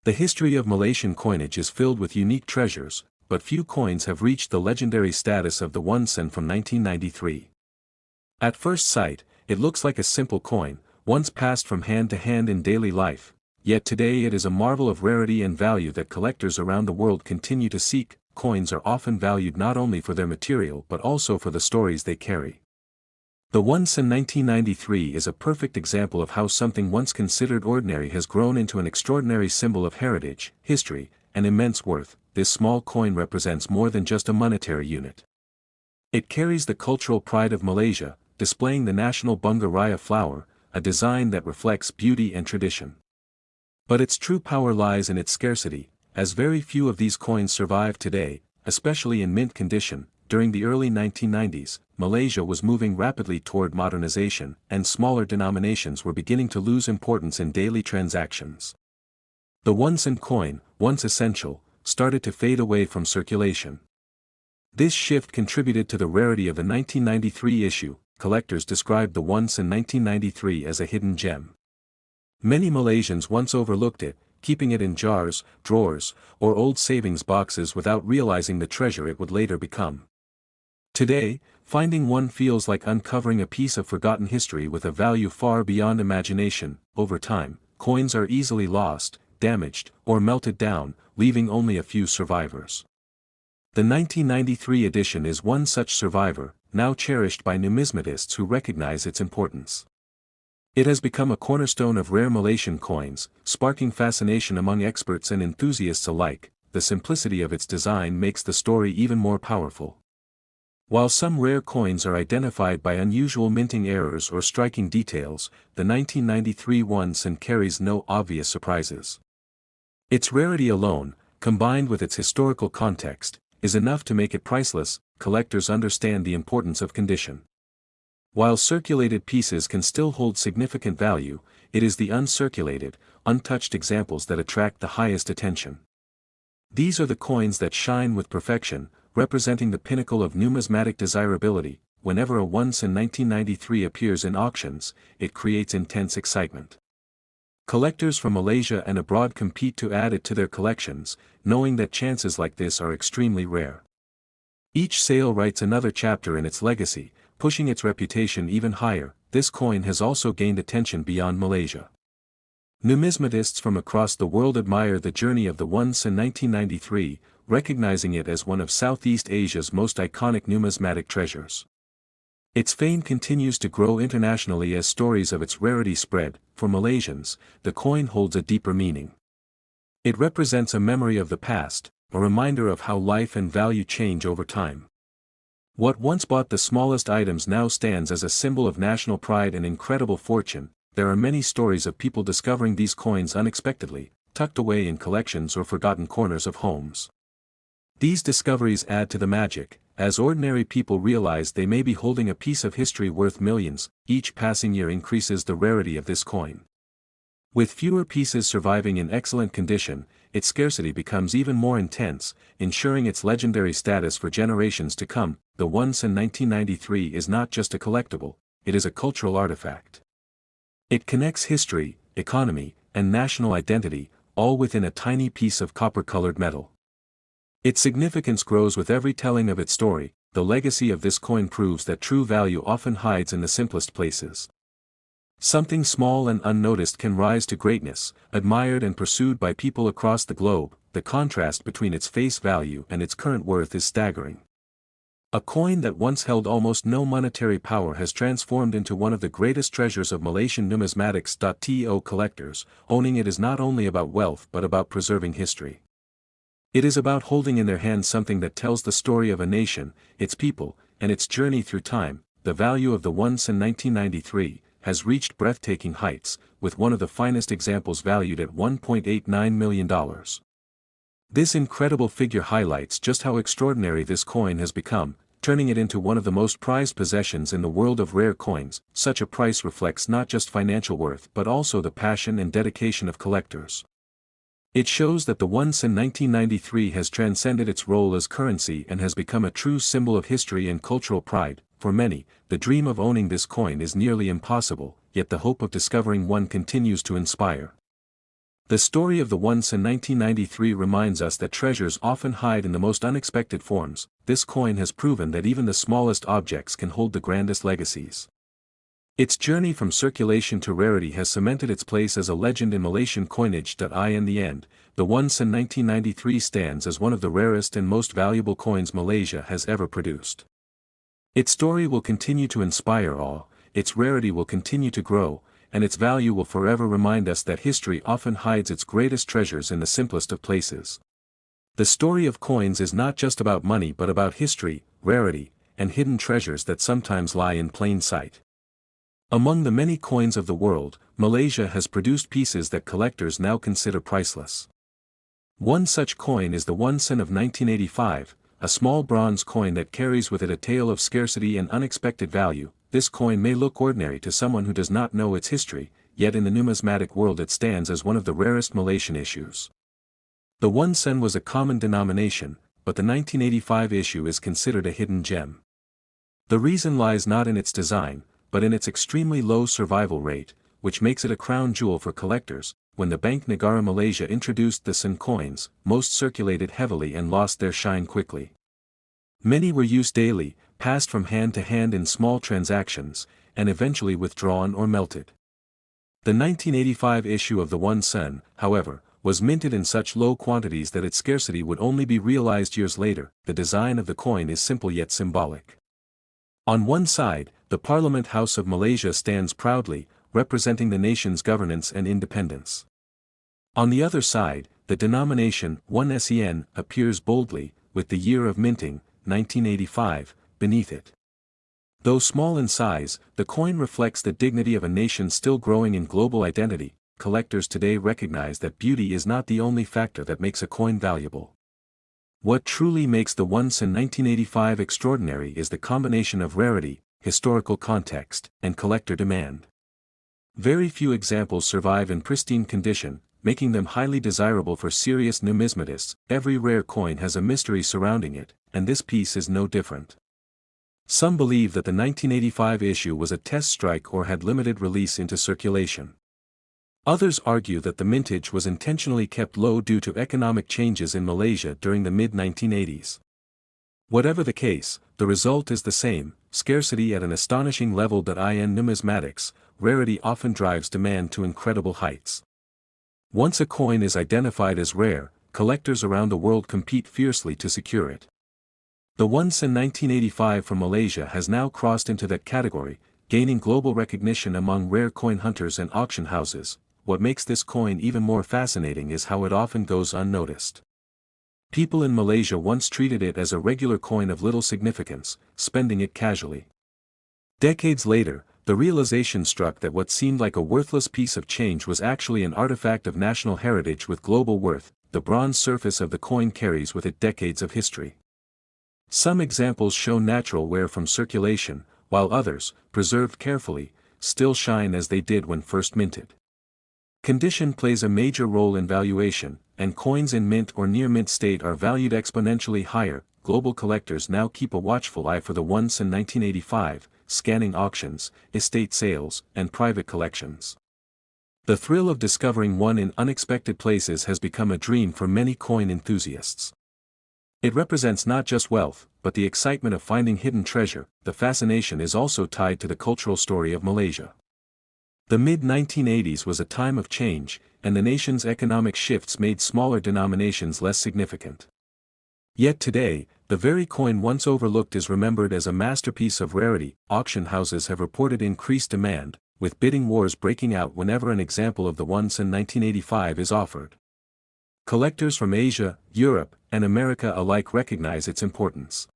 The history of Malaysian coinage is filled with unique treasures, but few coins have reached the legendary status of the 1 sen from 1993. At first sight, it looks like a simple coin, once passed from hand to hand in daily life, yet today it is a marvel of rarity and value that collectors around the world continue to seek. Coins are often valued not only for their material but also for the stories they carry. The 1 sen 1993 is a perfect example of how something once considered ordinary has grown into an extraordinary symbol of heritage, history, and immense worth. This small coin represents more than just a monetary unit. It carries the cultural pride of Malaysia, displaying the national bunga raya flower, a design that reflects beauty and tradition. But its true power lies in its scarcity, as very few of these coins survive today, especially in mint condition. During the early 1990s, Malaysia was moving rapidly toward modernization, and smaller denominations were beginning to lose importance in daily transactions. The 1 sen coin, once essential, started to fade away from circulation. This shift contributed to the rarity of the 1993 issue. Collectors described the 1 sen 1993 as a hidden gem. Many Malaysians once overlooked it, keeping it in jars, drawers, or old savings boxes without realizing the treasure it would later become. Today, finding one feels like uncovering a piece of forgotten history with a value far beyond imagination. Over time, coins are easily lost, damaged, or melted down, leaving only a few survivors. The 1993 edition is one such survivor, now cherished by numismatists who recognize its importance. It has become a cornerstone of rare Malaysian coins, sparking fascination among experts and enthusiasts alike. The simplicity of its design makes the story even more powerful. While some rare coins are identified by unusual minting errors or striking details, the 1993 1 sen carries no obvious surprises. Its rarity alone, combined with its historical context, is enough to make it priceless. Collectors understand the importance of condition. While circulated pieces can still hold significant value, it is the uncirculated, untouched examples that attract the highest attention. These are the coins that shine with perfection, representing the pinnacle of numismatic desirability. Whenever a 1 sen 1993 appears in auctions, it creates intense excitement. Collectors from Malaysia and abroad compete to add it to their collections, knowing that chances like this are extremely rare. Each sale writes another chapter in its legacy, pushing its reputation even higher. This coin has also gained attention beyond Malaysia. Numismatists from across the world admire the journey of the 1 sen 1993, recognizing it as one of Southeast Asia's most iconic numismatic treasures. Its fame continues to grow internationally as stories of its rarity spread. For Malaysians, the coin holds a deeper meaning. It represents a memory of the past, a reminder of how life and value change over time. What once bought the smallest items now stands as a symbol of national pride and incredible fortune. There are many stories of people discovering these coins unexpectedly, tucked away in collections or forgotten corners of homes. These discoveries add to the magic, as ordinary people realize they may be holding a piece of history worth millions. Each passing year increases the rarity of this coin. With fewer pieces surviving in excellent condition, its scarcity becomes even more intense, ensuring its legendary status for generations to come. The 1 sen 1993 is not just a collectible, it is a cultural artifact. It connects history, economy, and national identity, all within a tiny piece of copper-colored metal. Its significance grows with every telling of its story. The legacy of this coin proves that true value often hides in the simplest places. Something small and unnoticed can rise to greatness, admired and pursued by people across the globe. The contrast between its face value and its current worth is staggering. A coin that once held almost no monetary power has transformed into one of the greatest treasures of Malaysian numismatics. To collectors, owning it is not only about wealth but about preserving history. It is about holding in their hands something that tells the story of a nation, its people, and its journey through time. The value of the 1 sen 1993 has reached breathtaking heights, with one of the finest examples valued at $1.89 million. This incredible figure highlights just how extraordinary this coin has become, turning it into one of the most prized possessions in the world of rare coins. Such a price reflects not just financial worth but also the passion and dedication of collectors. It shows that the 1 sen 1993 has transcended its role as currency and has become a true symbol of history and cultural pride. For many, the dream of owning this coin is nearly impossible, yet the hope of discovering one continues to inspire. The story of the once in 1993 reminds us that treasures often hide in the most unexpected forms. This coin has proven that even the smallest objects can hold the grandest legacies. Its journey from circulation to rarity has cemented its place as a legend in Malaysian coinage. In the end, the once in 1993 stands as one of the rarest and most valuable coins Malaysia has ever produced. Its story will continue to inspire awe, its rarity will continue to grow, and its value will forever remind us that history often hides its greatest treasures in the simplest of places. The story of coins is not just about money but about history, rarity, and hidden treasures that sometimes lie in plain sight. Among the many coins of the world, Malaysia has produced pieces that collectors now consider priceless. One such coin is the 1 sen of 1985, a small bronze coin that carries with it a tale of scarcity and unexpected value. This coin may look ordinary to someone who does not know its history, yet in the numismatic world it stands as one of the rarest Malaysian issues. The 1 sen was a common denomination, but the 1985 issue is considered a hidden gem. The reason lies not in its design, but in its extremely low survival rate, which makes it a crown jewel for collectors. When the Bank Negara Malaysia introduced the sen coins, most circulated heavily and lost their shine quickly. Many were used daily, passed from hand to hand in small transactions, and eventually withdrawn or melted. The 1985 issue of the 1 sen, however, was minted in such low quantities that its scarcity would only be realized years later. The design of the coin is simple yet symbolic. On one side, the Parliament House of Malaysia stands proudly, representing the nation's governance and independence. On the other side, the denomination 1 sen appears boldly, with the year of minting, 1985, beneath it. Though small in size, the coin reflects the dignity of a nation still growing in global identity. Collectors today recognize that beauty is not the only factor that makes a coin valuable. What truly makes the 1 sen 1985 extraordinary is the combination of rarity, historical context, and collector demand. Very few examples survive in pristine condition, making them highly desirable for serious numismatists. Every rare coin has a mystery surrounding it, and this piece is no different. Some believe that the 1985 issue was a test strike or had limited release into circulation. Others argue that the mintage was intentionally kept low due to economic changes in Malaysia during the mid-1980s. Whatever the case, the result is the same: scarcity at an astonishing level. In numismatics, rarity often drives demand to incredible heights. Once a coin is identified as rare, collectors around the world compete fiercely to secure it. The 1 sen 1985 from Malaysia has now crossed into that category, gaining global recognition among rare coin hunters and auction houses. What makes this coin even more fascinating is how it often goes unnoticed. People in Malaysia once treated it as a regular coin of little significance, spending it casually. Decades later, the realization struck that what seemed like a worthless piece of change was actually an artifact of national heritage with global worth. The bronze surface of the coin carries with it decades of history. Some examples show natural wear from circulation, while others, preserved carefully, still shine as they did when first minted. Condition plays a major role in valuation, and coins in mint or near mint state are valued exponentially higher. Global collectors now keep a watchful eye for the 1 sen 1985, scanning auctions, estate sales, and private collections. The thrill of discovering one in unexpected places has become a dream for many coin enthusiasts. It represents not just wealth, but the excitement of finding hidden treasure. The fascination is also tied to the cultural story of Malaysia. The mid-1980s was a time of change, and the nation's economic shifts made smaller denominations less significant. Yet today, the very coin once overlooked is remembered as a masterpiece of rarity. Auction houses have reported increased demand, with bidding wars breaking out whenever an example of the 1 sen 1985 is offered. Collectors from Asia, Europe, and America alike recognize its importance.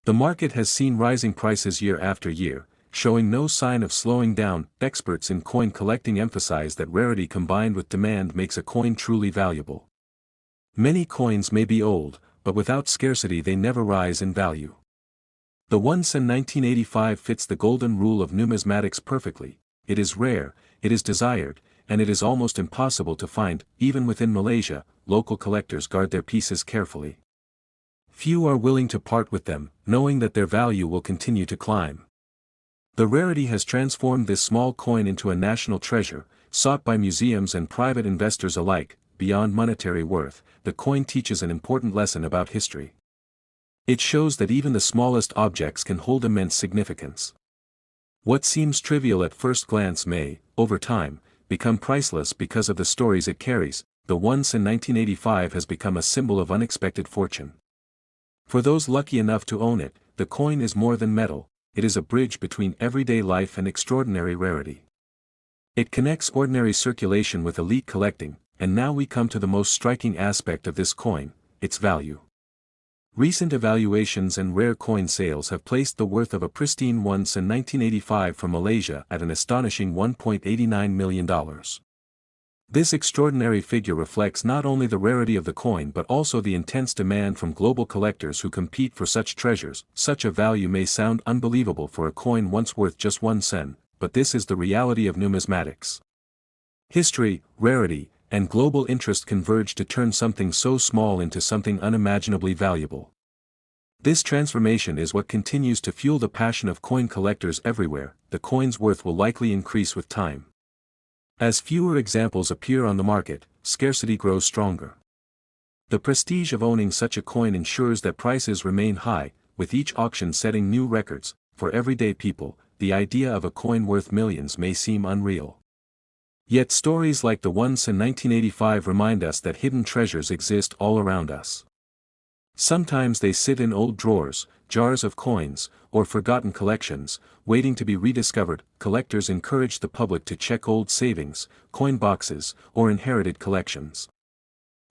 The market has seen rising prices year after year, showing no sign of slowing down. Experts in coin collecting emphasize that rarity combined with demand makes a coin truly valuable. Many coins may be old, but without scarcity they never rise in value. The 1 sen 1985 fits the golden rule of numismatics perfectly. It is rare, it is desired, and it is almost impossible to find. Even within Malaysia, local collectors guard their pieces carefully. Few are willing to part with them, knowing that their value will continue to climb. The rarity has transformed this small coin into a national treasure, sought by museums and private investors alike. Beyond monetary worth, the coin teaches an important lesson about history. It shows that even the smallest objects can hold immense significance. What seems trivial at first glance may, over time, become priceless because of the stories it carries. The once in 1985 has become a symbol of unexpected fortune. For those lucky enough to own it, the coin is more than metal, it is a bridge between everyday life and extraordinary rarity. It connects ordinary circulation with elite collecting, and now we come to the most striking aspect of this coin, its value. Recent evaluations and rare coin sales have placed the worth of a pristine once in 1985 from Malaysia at an astonishing $1.89 million. This extraordinary figure reflects not only the rarity of the coin but also the intense demand from global collectors who compete for such treasures. Such a value may sound unbelievable for a coin once worth just 1 sen, but this is the reality of numismatics. History, rarity, and global interest converge to turn something so small into something unimaginably valuable. This transformation is what continues to fuel the passion of coin collectors everywhere. The coin's worth will likely increase with time. As fewer examples appear on the market, scarcity grows stronger. The prestige of owning such a coin ensures that prices remain high, with each auction setting new records. For everyday people, the idea of a coin worth millions may seem unreal. Yet stories like the ones in 1985 remind us that hidden treasures exist all around us. Sometimes they sit in old drawers, jars of coins, or forgotten collections, waiting to be rediscovered. Collectors encourage the public to check old savings, coin boxes, or inherited collections.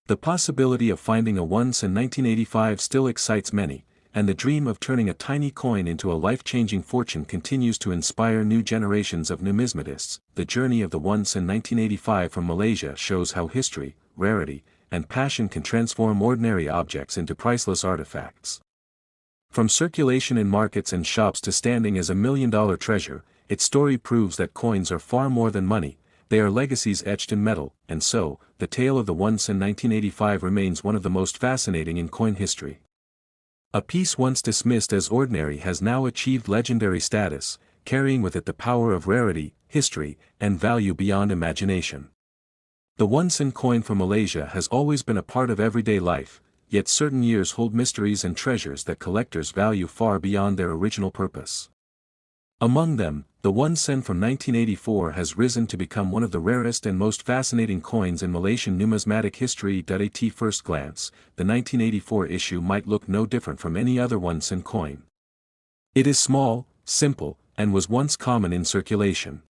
The possibility of finding a once in 1985 still excites many, and the dream of turning a tiny coin into a life-changing fortune continues to inspire new generations of numismatists. The journey of the once in 1985 from Malaysia shows how history, rarity, and passion can transform ordinary objects into priceless artifacts. From circulation in markets and shops to standing as $1 million treasure, its story proves that coins are far more than money. They are legacies etched in metal, and so, the tale of the once in 1985 remains one of the most fascinating in coin history. A piece once dismissed as ordinary has now achieved legendary status, carrying with it the power of rarity, history, and value beyond imagination. The once-in coin from Malaysia has always been a part of everyday life, yet certain years hold mysteries and treasures that collectors value far beyond their original purpose. Among them, the 1 sen from 1984 has risen to become one of the rarest and most fascinating coins in Malaysian numismatic history. At first glance, the 1984 issue might look no different from any other 1 sen coin. It is small, simple, and was once common in circulation.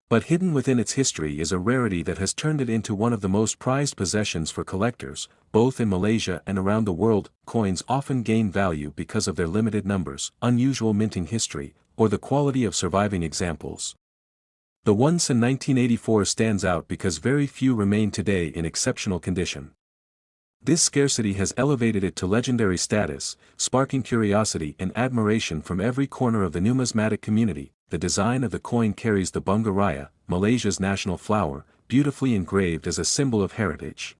But hidden within its history is a rarity that has turned it into one of the most prized possessions for collectors, both in Malaysia and around the world. Coins often gain value because of their limited numbers, unusual minting history, or the quality of surviving examples. The 1 sen 1984 stands out because very few remain today in exceptional condition. This scarcity has elevated it to legendary status, sparking curiosity and admiration from every corner of the numismatic community. The design of the coin carries the bunga raya, Malaysia's national flower, beautifully engraved as a symbol of heritage.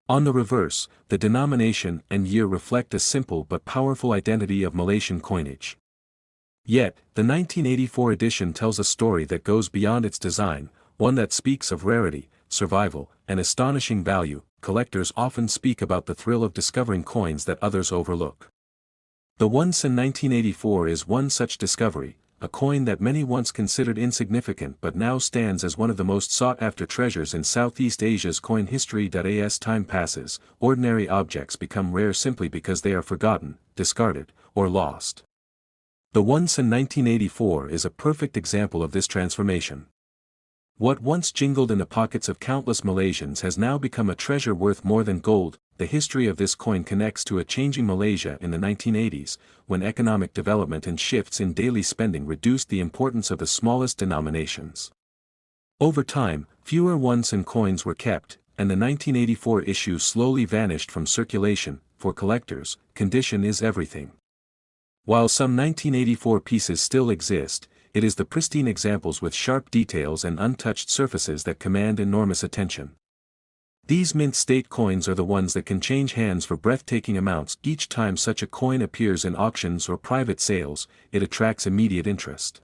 On the reverse, the denomination and year reflect a simple but powerful identity of Malaysian coinage. Yet, the 1984 edition tells a story that goes beyond its design, one that speaks of rarity, survival, and astonishing value. Collectors often speak about the thrill of discovering coins that others overlook. The 1 sen 1984 is one such discovery, a coin that many once considered insignificant but now stands as one of the most sought-after treasures in Southeast Asia's coin history. As time passes, ordinary objects become rare simply because they are forgotten, discarded, or lost. The 1 sen 1984 is a perfect example of this transformation. What once jingled in the pockets of countless Malaysians has now become a treasure worth more than gold. The history of this coin connects to a changing Malaysia in the 1980s, when economic development and shifts in daily spending reduced the importance of the smallest denominations. Over time, fewer 1 sen coins were kept, and the 1984 issue slowly vanished from circulation. For collectors, condition is everything. While some 1984 pieces still exist, it is the pristine examples with sharp details and untouched surfaces that command enormous attention. These mint state coins are the ones that can change hands for breathtaking amounts. Each time such a coin appears in auctions or private sales, it attracts immediate interest.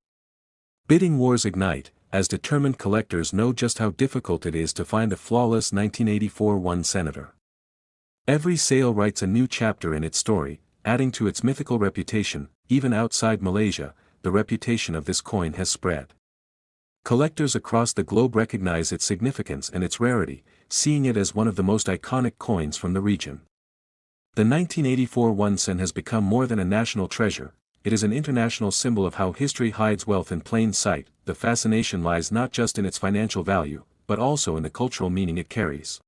Bidding wars ignite, as determined collectors know just how difficult it is to find a flawless 1984 one senator. Every sale writes a new chapter in its story, adding to its mythical reputation. Even outside Malaysia, the reputation of this coin has spread. Collectors across the globe recognize its significance and its rarity, seeing it as one of the most iconic coins from the region. The 1984 one sen has become more than a national treasure. It is an international symbol of how history hides wealth in plain sight. The fascination lies not just in its financial value, but also in the cultural meaning it carries.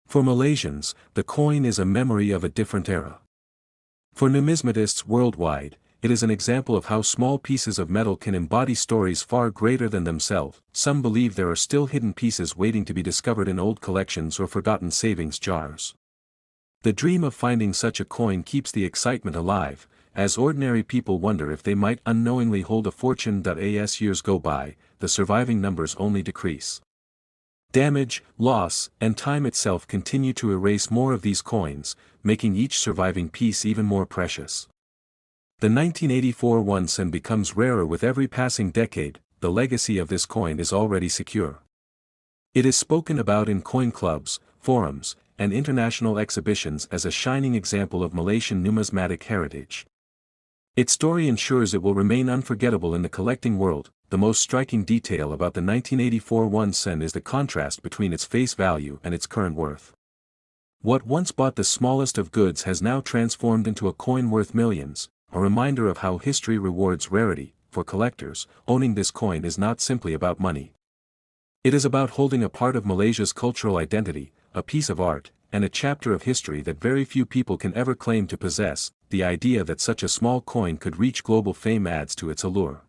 For Malaysians, the coin is a memory of a different era. For numismatists worldwide, it is an example of how small pieces of metal can embody stories far greater than themselves. Some believe there are still hidden pieces waiting to be discovered in old collections or forgotten savings jars. The dream of finding such a coin keeps the excitement alive, as ordinary people wonder if they might unknowingly hold a fortune. As years go by, the surviving numbers only decrease. Damage, loss, and time itself continue to erase more of these coins, making each surviving piece even more precious. The 1984 one sen becomes rarer with every passing decade. The legacy of this coin is already secure. It is spoken about in coin clubs, forums, and international exhibitions as a shining example of Malaysian numismatic heritage. Its story ensures it will remain unforgettable in the collecting world. The most striking detail about the 1984 one sen is the contrast between its face value and its current worth. What once bought the smallest of goods has now transformed into a coin worth millions, a reminder of how history rewards rarity. For collectors, owning this coin is not simply about money. It is about holding a part of Malaysia's cultural identity, a piece of art, and a chapter of history that very few people can ever claim to possess. The idea that such a small coin could reach global fame adds to its allure.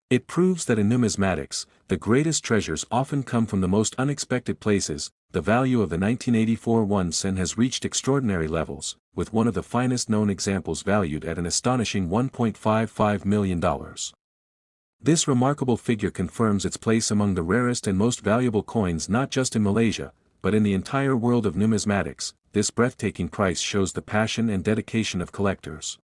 It proves that in numismatics, the greatest treasures often come from the most unexpected places. The value of the 1984 one sen has reached extraordinary levels, with one of the finest known examples valued at an astonishing $1.55 million. This remarkable figure confirms its place among the rarest and most valuable coins not just in Malaysia, but in the entire world of numismatics. This breathtaking price shows the passion and dedication of collectors.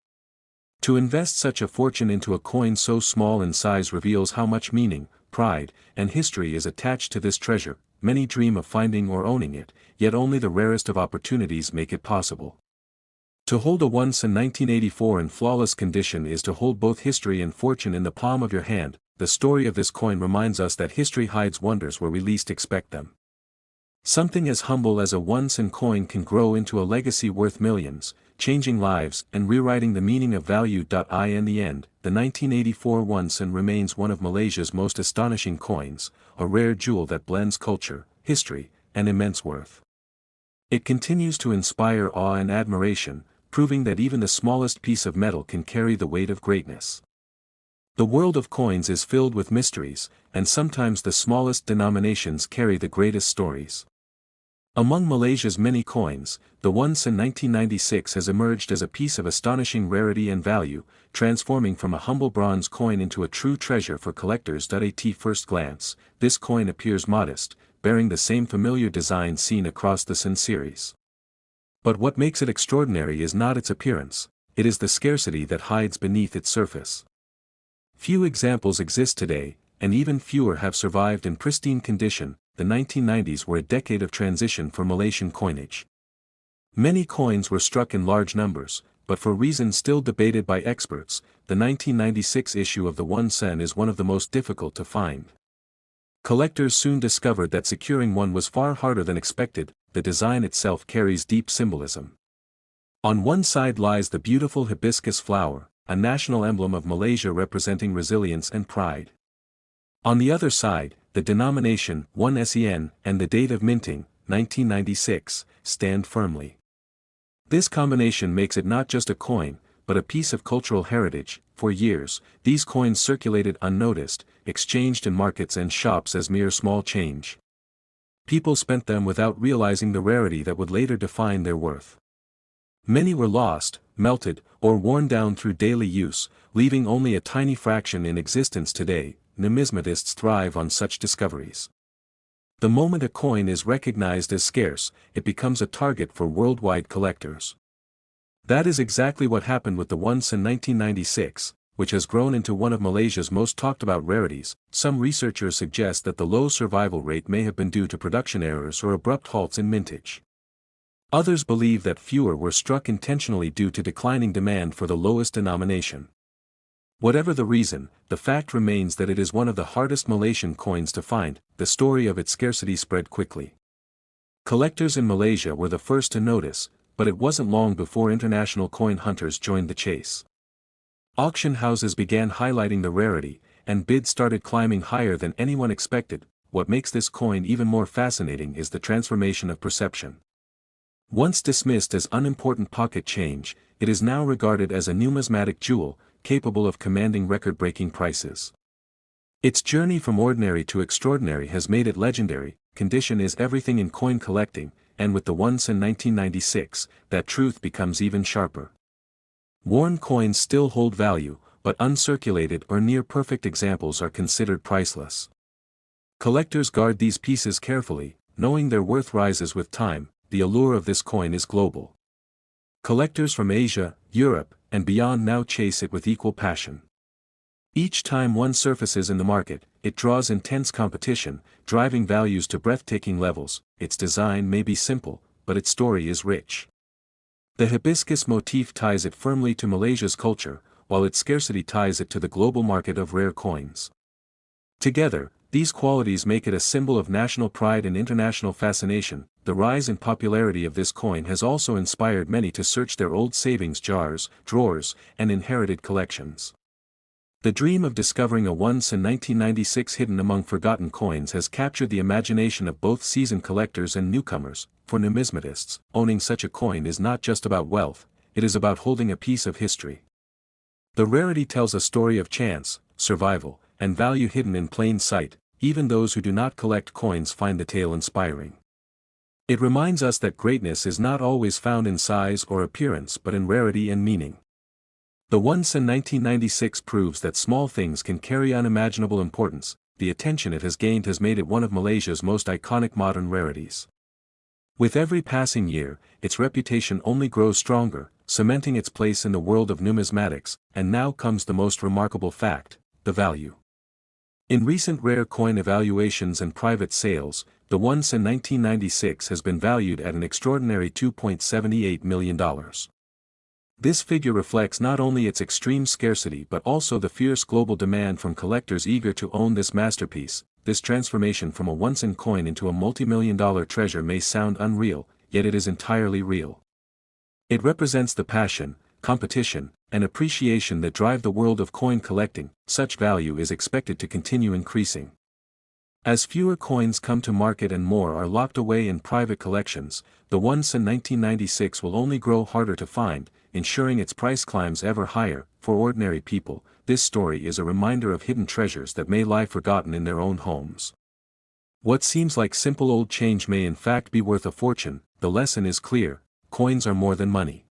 To invest such a fortune into a coin so small in size reveals how much meaning, pride, and history is attached to this treasure. Many dream of finding or owning it, yet only the rarest of opportunities make it possible. To hold a one sen 1984 in flawless condition is to hold both history and fortune in the palm of your hand. The story of this coin reminds us that history hides wonders where we least expect them. Something as humble as a one sen coin can grow into a legacy worth millions, changing lives and rewriting the meaning of value. In the end, the 1984 one sen remains one of Malaysia's most astonishing coins, a rare jewel that blends culture, history, and immense worth. It continues to inspire awe and admiration, proving that even the smallest piece of metal can carry the weight of greatness. The world of coins is filled with mysteries, and sometimes the smallest denominations carry the greatest stories. Among Malaysia's many coins, the one sen 1996 has emerged as a piece of astonishing rarity and value, transforming from a humble bronze coin into a true treasure for collectors. At first glance, this coin appears modest, bearing the same familiar design seen across the sen series. But what makes it extraordinary is not its appearance, it is the scarcity that hides beneath its surface. Few examples exist today, and even fewer have survived in pristine condition. The 1990s were a decade of transition for Malaysian coinage. Many coins were struck in large numbers, but for reasons still debated by experts, the 1996 issue of the one sen is one of the most difficult to find. Collectors soon discovered that securing one was far harder than expected. The design itself carries deep symbolism. On one side lies the beautiful hibiscus flower, a national emblem of Malaysia representing resilience and pride. On the other side, the denomination 1 sen and the date of minting, 1996, stand firmly. This combination makes it not just a coin, but a piece of cultural heritage. For years, these coins circulated unnoticed, exchanged in markets and shops as mere small change. People spent them without realizing the rarity that would later define their worth. Many were lost, melted, or worn down through daily use, leaving only a tiny fraction in existence today. Numismatists thrive on such discoveries. The moment a coin is recognized as scarce, it becomes a target for worldwide collectors. That is exactly what happened with the one sen 1996. which has grown into one of Malaysia's most talked about rarities. Some researchers suggest that the low survival rate may have been due to production errors or abrupt halts in mintage. Others believe that fewer were struck intentionally due to declining demand for the lowest denomination. Whatever the reason, the fact remains that it is one of the hardest Malaysian coins to find. The story of its scarcity spread quickly. Collectors in Malaysia were the first to notice, but it wasn't long before international coin hunters joined the chase. Auction houses began highlighting the rarity, and bids started climbing higher than anyone expected. What makes this coin even more fascinating is the transformation of perception. Once dismissed as unimportant pocket change, it is now regarded as a numismatic jewel, capable of commanding record-breaking prices. Its journey from ordinary to extraordinary has made it legendary. Condition is everything in coin collecting, and with the one sen 1996, that truth becomes even sharper. Worn coins still hold value, but uncirculated or near-perfect examples are considered priceless. Collectors guard these pieces carefully, knowing their worth rises with time. The allure of this coin is global. Collectors from Asia, Europe, and beyond now chase it with equal passion. Each time one surfaces in the market, it draws intense competition, driving values to breathtaking levels. Its design may be simple, but its story is rich. The hibiscus motif ties it firmly to Malaysia's culture, while its scarcity ties it to the global market of rare coins. Together, these qualities make it a symbol of national pride and international fascination. The rise in popularity of this coin has also inspired many to search their old savings jars, drawers, and inherited collections. The dream of discovering a one sen 1996 hidden among forgotten coins has captured the imagination of both seasoned collectors and newcomers. For numismatists, owning such a coin is not just about wealth, it is about holding a piece of history. The rarity tells a story of chance, survival, and value hidden in plain sight. Even those who do not collect coins find the tale inspiring. It reminds us that greatness is not always found in size or appearance but in rarity and meaning. The one sen 1996 proves that small things can carry unimaginable importance. The attention it has gained has made it one of Malaysia's most iconic modern rarities. With every passing year, its reputation only grows stronger, cementing its place in the world of numismatics. And now comes the most remarkable fact: the value. In recent rare coin evaluations and private sales, the one sen 1996 has been valued at an extraordinary $2.78 million. This figure reflects not only its extreme scarcity but also the fierce global demand from collectors eager to own this masterpiece. This transformation from a one sen coin into a multi-million-dollar treasure may sound unreal, yet it is entirely real. It represents the passion, competition, and appreciation that drive the world of coin collecting. Such value is expected to continue increasing. As fewer coins come to market and more are locked away in private collections, the one sen 1996 will only grow harder to find, ensuring its price climbs ever higher. For ordinary people, this story is a reminder of hidden treasures that may lie forgotten in their own homes. What seems like simple old change may in fact be worth a fortune. The lesson is clear: coins are more than money.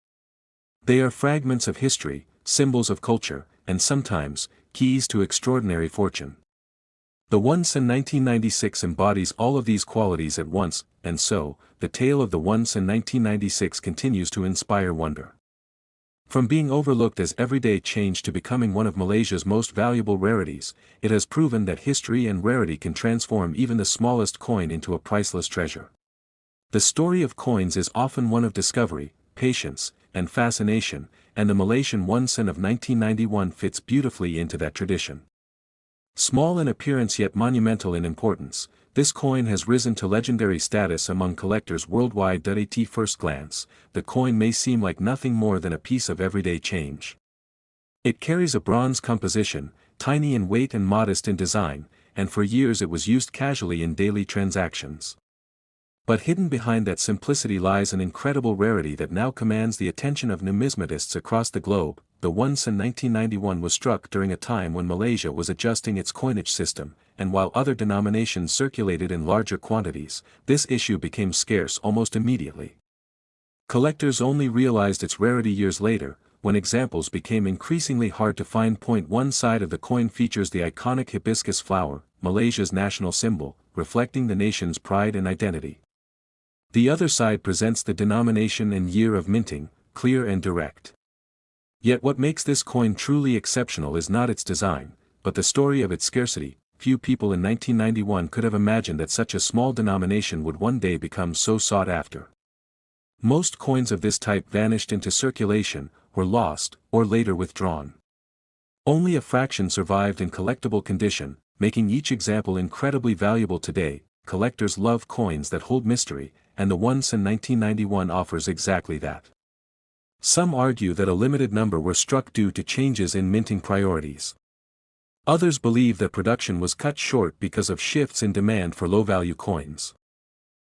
They are fragments of history, symbols of culture, and sometimes, keys to extraordinary fortune. The one sen 1996 embodies all of these qualities at once, and so, the tale of the one sen 1996 continues to inspire wonder. From being overlooked as everyday change to becoming one of Malaysia's most valuable rarities, it has proven that history and rarity can transform even the smallest coin into a priceless treasure. The story of coins is often one of discovery, patience, and fascination, and the Malaysian one sen of 1991 fits beautifully into that tradition. Small in appearance yet monumental in importance, this coin has risen to legendary status among collectors worldwide. At first glance, the coin may seem like nothing more than a piece of everyday change. It carries a bronze composition, tiny in weight and modest in design, and for years it was used casually in daily transactions. But hidden behind that simplicity lies an incredible rarity that now commands the attention of numismatists across the globe. The one sen 1991 was struck during a time when Malaysia was adjusting its coinage system, and while other denominations circulated in larger quantities, this issue became scarce almost immediately. Collectors only realized its rarity years later, when examples became increasingly hard to find. One side of the coin features the iconic hibiscus flower, Malaysia's national symbol, reflecting the nation's pride and identity. The other side presents the denomination and year of minting, clear and direct. Yet what makes this coin truly exceptional is not its design, but the story of its scarcity. Few people in 1991 could have imagined that such a small denomination would one day become so sought after. Most coins of this type vanished into circulation, were lost, or later withdrawn. Only a fraction survived in collectible condition, making each example incredibly valuable today. Collectors love coins that hold mystery, and the 1 cent 1991 offers exactly that. Some argue that a limited number were struck due to changes in minting priorities. Others believe that production was cut short because of shifts in demand for low-value coins.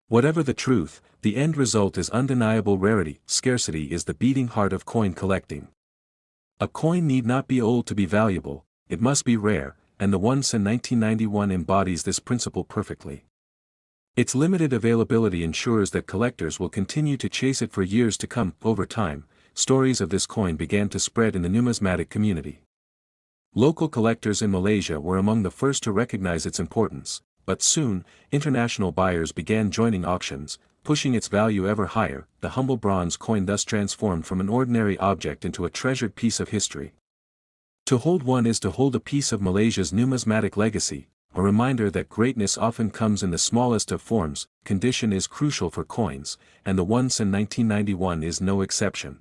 Whatever the truth, the end result is undeniable rarity. Scarcity is the beating heart of coin collecting. A coin need not be old to be valuable, it must be rare, and the 1 cent 1991 embodies this principle perfectly. Its limited availability ensures that collectors will continue to chase it for years to come. Over time, stories of this coin began to spread in the numismatic community. Local collectors in Malaysia were among the first to recognize its importance, but soon, international buyers began joining auctions, pushing its value ever higher. The humble bronze coin thus transformed from an ordinary object into a treasured piece of history. To hold one is to hold a piece of Malaysia's numismatic legacy, a reminder that greatness often comes in the smallest of forms. Condition is crucial for coins, and the 1 cent 1991 is no exception.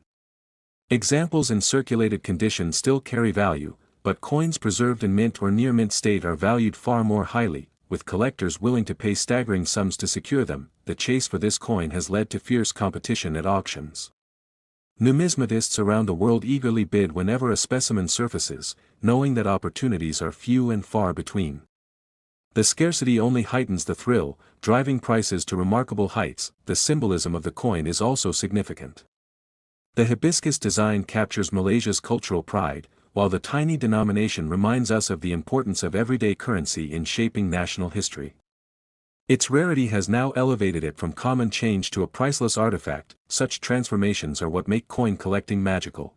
Examples in circulated condition still carry value, but coins preserved in mint or near mint state are valued far more highly, with collectors willing to pay staggering sums to secure them. The chase for this coin has led to fierce competition at auctions. Numismatists around the world eagerly bid whenever a specimen surfaces, knowing that opportunities are few and far between. The scarcity only heightens the thrill, driving prices to remarkable heights. The symbolism of the coin is also significant. The hibiscus design captures Malaysia's cultural pride, while the tiny denomination reminds us of the importance of everyday currency in shaping national history. Its rarity has now elevated it from common change to a priceless artifact. Such transformations are what make coin collecting magical.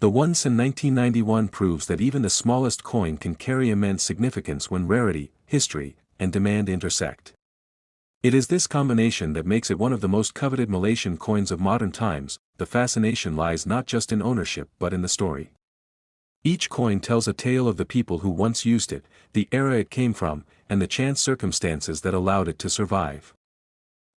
The 1 cent 1991 proves that even the smallest coin can carry immense significance when rarity, history, and demand intersect. It is this combination that makes it one of the most coveted Malaysian coins of modern times. The fascination lies not just in ownership but in the story. Each coin tells a tale of the people who once used it, the era it came from, and the chance circumstances that allowed it to survive.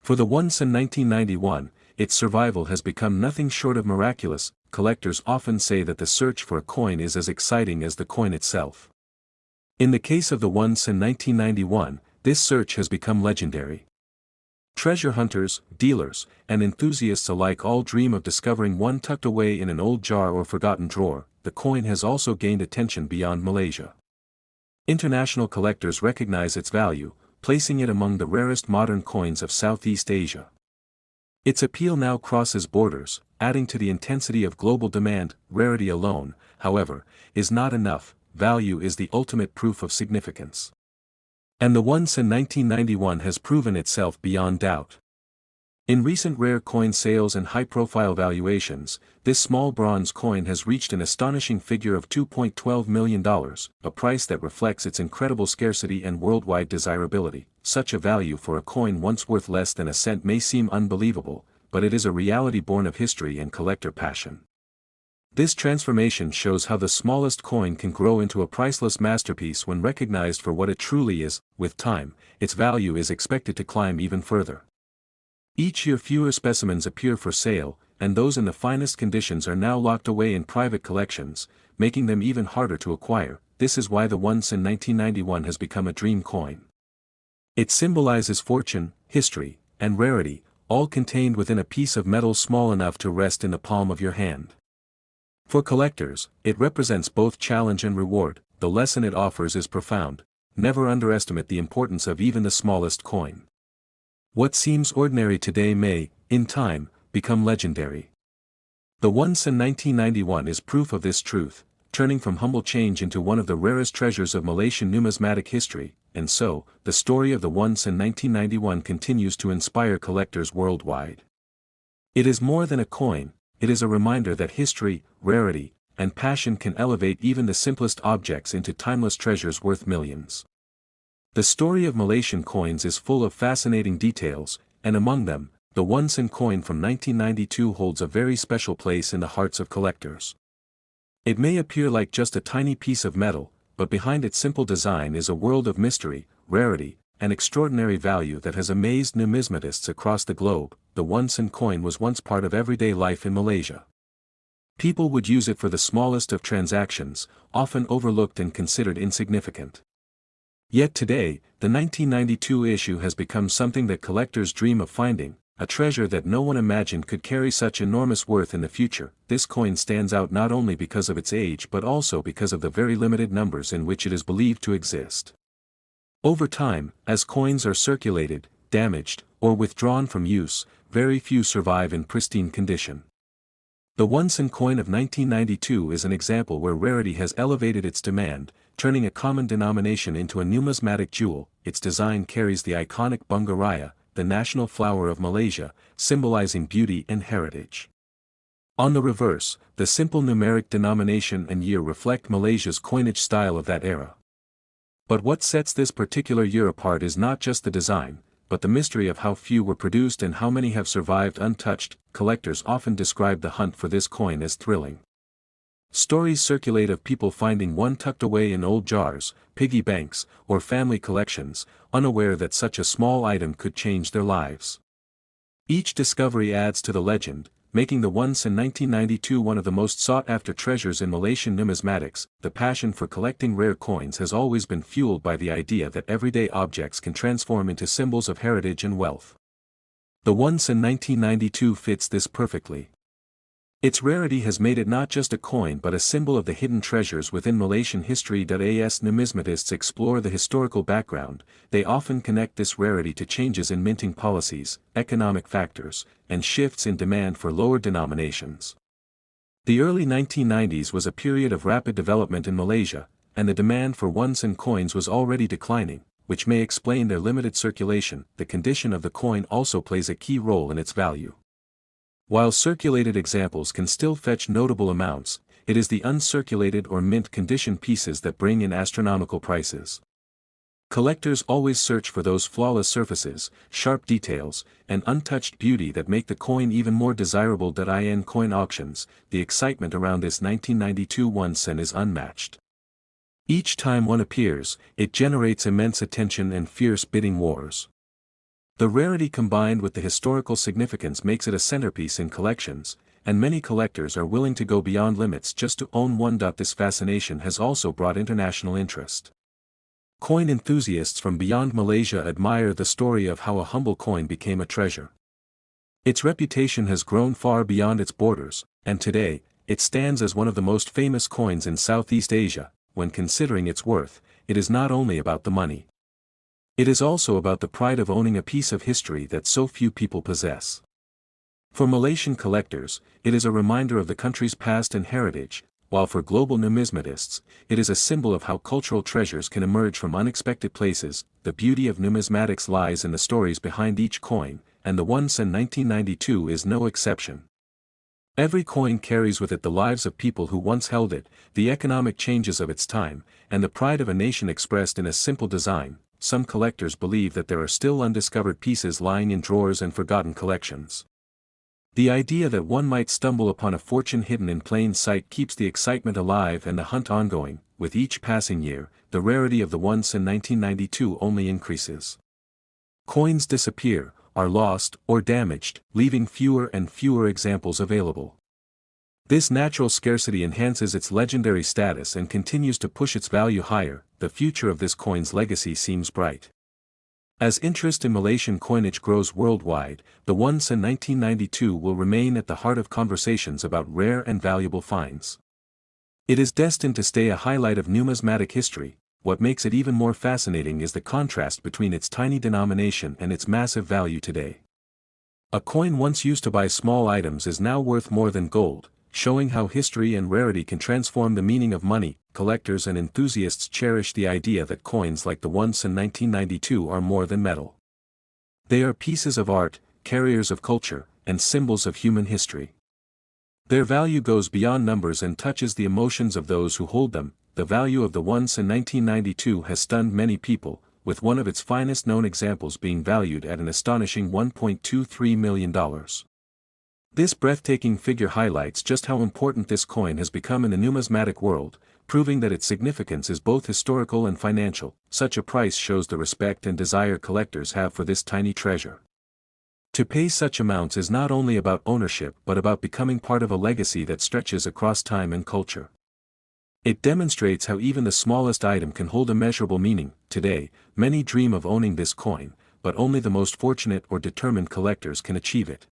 For the 1 cent 1991, its survival has become nothing short of miraculous. Collectors often say that the search for a coin is as exciting as the coin itself. In the case of the 1 cent 1991, this search has become legendary. Treasure hunters, dealers, and enthusiasts alike all dream of discovering one tucked away in an old jar or forgotten drawer. The coin has also gained attention beyond Malaysia. International collectors recognize its value, placing it among the rarest modern coins of Southeast Asia. Its appeal now crosses borders, adding to the intensity of global demand. Rarity alone, however, is not enough. Value is the ultimate proof of significance. And the 1 cent 1991 has proven itself beyond doubt. In recent rare coin sales and high-profile valuations, this small bronze coin has reached an astonishing figure of $2.12 million, a price that reflects its incredible scarcity and worldwide desirability. Such a value for a coin once worth less than a cent may seem unbelievable, but it is a reality born of history and collector passion. This transformation shows how the smallest coin can grow into a priceless masterpiece when recognized for what it truly is. With time, its value is expected to climb even further. Each year fewer specimens appear for sale, and those in the finest conditions are now locked away in private collections, making them even harder to acquire. This is why the 1 cent 1991 has become a dream coin. It symbolizes fortune, history, and rarity, all contained within a piece of metal small enough to rest in the palm of your hand. For collectors, it represents both challenge and reward. The lesson it offers is profound. Never underestimate the importance of even the smallest coin. What seems ordinary today may, in time, become legendary. The 1 cent 1991 is proof of this truth, turning from humble change into one of the rarest treasures of Malaysian numismatic history, and so, the story of the 1 cent 1991 continues to inspire collectors worldwide. It is more than a coin, it is a reminder that history, rarity, and passion can elevate even the simplest objects into timeless treasures worth millions. The story of Malaysian coins is full of fascinating details, and among them, the 1 cent coin from 1992 holds a very special place in the hearts of collectors. It may appear like just a tiny piece of metal, but behind its simple design is a world of mystery, rarity, and extraordinary value that has amazed numismatists across the globe. The 1 cent coin was once part of everyday life in Malaysia. People would use it for the smallest of transactions, often overlooked and considered insignificant. Yet today, the 1992 issue has become something that collectors dream of finding, a treasure that no one imagined could carry such enormous worth in the future. This coin stands out not only because of its age but also because of the very limited numbers in which it is believed to exist. Over time, as coins are circulated, damaged, or withdrawn from use, very few survive in pristine condition. The 1 cent coin of 1992 is an example where rarity has elevated its demand, turning a common denomination into a numismatic jewel. Its design carries the iconic bunga raya, the national flower of Malaysia, symbolizing beauty and heritage. On the reverse, the simple numeric denomination and year reflect Malaysia's coinage style of that era. But what sets this particular year apart is not just the design, but the mystery of how few were produced and how many have survived untouched. Collectors often describe the hunt for this coin as thrilling. Stories circulate of people finding one tucked away in old jars, piggy banks, or family collections, unaware that such a small item could change their lives. Each discovery adds to the legend, making the 1 cent 1992 one of the most sought-after treasures in Malaysian numismatics. The passion for collecting rare coins has always been fueled by the idea that everyday objects can transform into symbols of heritage and wealth. The 1 cent 1992 fits this perfectly. Its rarity has made it not just a coin but a symbol of the hidden treasures within Malaysian history. As numismatists explore the historical background, they often connect this rarity to changes in minting policies, economic factors, and shifts in demand for lower denominations. The early 1990s was a period of rapid development in Malaysia, and the demand for 1 cent coins was already declining, which may explain their limited circulation. The condition of the coin also plays a key role in its value. While circulated examples can still fetch notable amounts, it is the uncirculated or mint condition pieces that bring in astronomical prices. Collectors always search for those flawless surfaces, sharp details, and untouched beauty that make the coin even more desirable. In coin auctions, the excitement around this 1992 1 cent is unmatched. Each time one appears, it generates immense attention and fierce bidding wars. The rarity combined with the historical significance makes it a centerpiece in collections, and many collectors are willing to go beyond limits just to own one. This fascination has also brought international interest. Coin enthusiasts from beyond Malaysia admire the story of how a humble coin became a treasure. Its reputation has grown far beyond its borders, and today, it stands as one of the most famous coins in Southeast Asia. When considering its worth, it is not only about the money. It is also about the pride of owning a piece of history that so few people possess. For Malaysian collectors, it is a reminder of the country's past and heritage, while for global numismatists, it is a symbol of how cultural treasures can emerge from unexpected places. The beauty of numismatics lies in the stories behind each coin, and the 1 cent 1992 is no exception. Every coin carries with it the lives of people who once held it, the economic changes of its time, and the pride of a nation expressed in a simple design. Some collectors believe that there are still undiscovered pieces lying in drawers and forgotten collections. The idea that one might stumble upon a fortune hidden in plain sight keeps the excitement alive and the hunt ongoing. With each passing year, the rarity of the 1 cent 1992 only increases. Coins disappear, are lost, or damaged, leaving fewer and fewer examples available. This natural scarcity enhances its legendary status and continues to push its value higher. The future of this coin's legacy seems bright. As interest in Malaysian coinage grows worldwide, the 1 cent 1992 will remain at the heart of conversations about rare and valuable finds. It is destined to stay a highlight of numismatic history. What makes it even more fascinating is the contrast between its tiny denomination and its massive value today. A coin once used to buy small items is now worth more than gold, showing how history and rarity can transform the meaning of money. Collectors and enthusiasts cherish the idea that coins like the 1 cent 1992 are more than metal. They are pieces of art, carriers of culture, and symbols of human history. Their value goes beyond numbers and touches the emotions of those who hold them. The value of the 1 cent 1992 has stunned many people, with one of its finest known examples being valued at an astonishing $1.23 million. This breathtaking figure highlights just how important this coin has become in the numismatic world, proving that its significance is both historical and financial. Such a price shows the respect and desire collectors have for this tiny treasure. To pay such amounts is not only about ownership but about becoming part of a legacy that stretches across time and culture. It demonstrates how even the smallest item can hold immeasurable meaning. Today, many dream of owning this coin, but only the most fortunate or determined collectors can achieve it.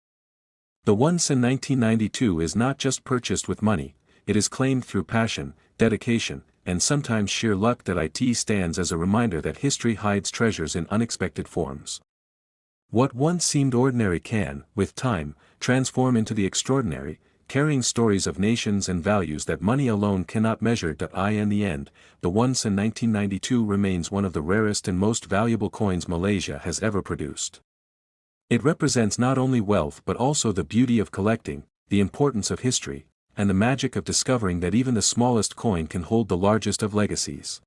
The once in 1992 is not just purchased with money, it is claimed through passion, dedication, and sometimes sheer luck. That it stands as a reminder that history hides treasures in unexpected forms. What once seemed ordinary can, with time, transform into the extraordinary, carrying stories of nations and values that money alone cannot measure. In the end, the once in 1992 remains one of the rarest and most valuable coins Malaysia has ever produced. It represents not only wealth but also the beauty of collecting, the importance of history, and the magic of discovering that even the smallest coin can hold the largest of legacies.